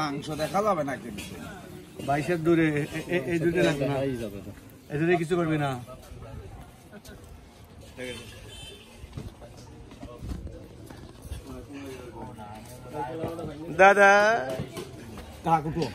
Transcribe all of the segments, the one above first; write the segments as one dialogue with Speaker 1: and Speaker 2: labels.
Speaker 1: মাংস দেখা যাবে না কিন্তু
Speaker 2: 22 দূরে এই দুটো লাগবে না এই দুটো কিছু করবি না দাদা
Speaker 1: কাকু তো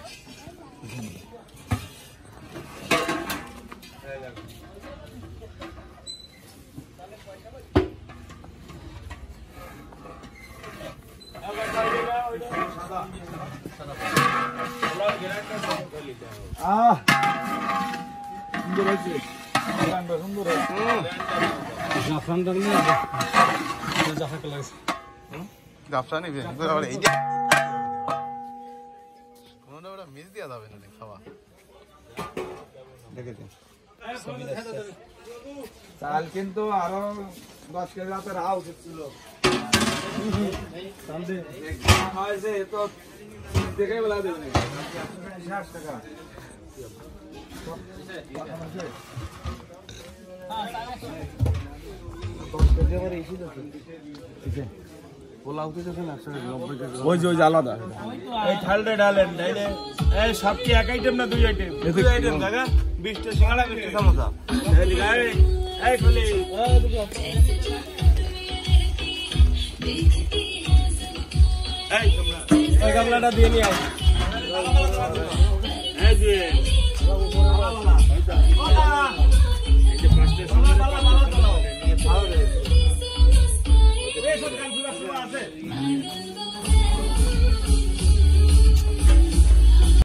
Speaker 1: সুন্দর হয়েছে সুন্দর
Speaker 2: গাফসা নিবি কোনটা ওটা মিস দিয়া যাবে না খাওয়া দেখে
Speaker 1: চাল কিন্তু আরো 10 কেজি রাতে রাখা উচিত ছিল হয়েছে তো দেখে বলা দেবে 60 টাকা ওই যে আলাদা
Speaker 3: এই থালটা ডালেন ডাইলে এই সব কি এক আইটেম না দুই আইটেম দুই আইটেম দাদা 20 টা সিঙ্গাড়া 20 টা সমোসা এই খুলি এই তোমরা ওই গামলাটা দিয়ে নিয়ে আয় এই যে